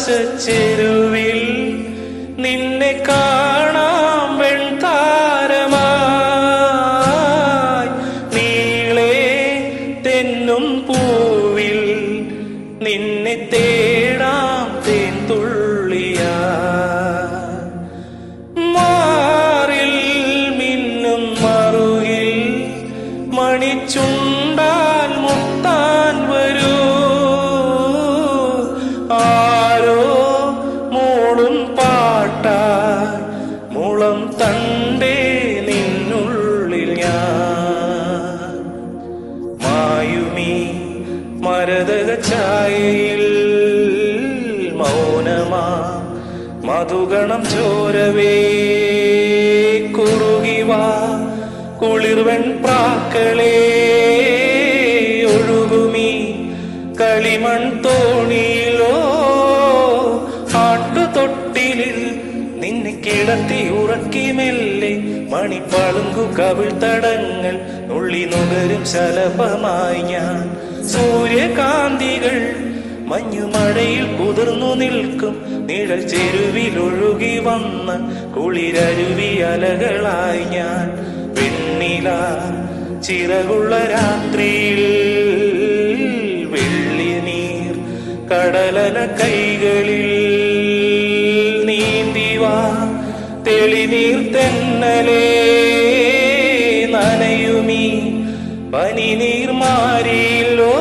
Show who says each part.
Speaker 1: നീലാകാശച്ചെരുവിൽ നിന്നെ കാണാം വെൺതാരമായി നീളെ തെന്നും പൂവിൽ നിന്നെ തേടാം തേൻതുള്ളിയാ മാറിൽ മിന്നും മറുകിൽ മണിച്ചുണ്ടാൽ മുത്താൻ വരൂ ആരോ മൂളും പാട്ടാൻ മുളം തണ്ടേ നിന്നുള്ളിൽ ഞാൻ മായുമീ മരതക ഛായയിൽ മൗനമാ മധുഗണം ചോരവേ കുറുകിവാ കുളിർവെൺ പ്രാക്കളേ ഒഴുകുമീ കളിമൺ തോണിയിലോ ആട്ടുതൊട്ടിലിൽ നിന്നെ കിടത്തി ഉറക്കി മെല്ലെ മണിപ്പളുങ്കു കവിൾ തടങ്ങൾ നുള്ളി നുകരും ശലഭമായി ഞാൻ സൂര്യകാന്തികൾ മഞ്ഞുമഴയിൽ കുതിർന്നു നിൽക്കും നിഴൽ ചെരുവിലൊഴുകി വന്ന കുളിരരുവി അലകളായി ഞാൻ വെണ്ണില ചിറകുള്ള രാത്രിയിൽ വെള്ളി നീർ കടലല കൈകളിൽ നീന്തിവാ തെളിനീർ തെന്നലേ നനയുമീ പനിനീർ മാറിയില്ലോ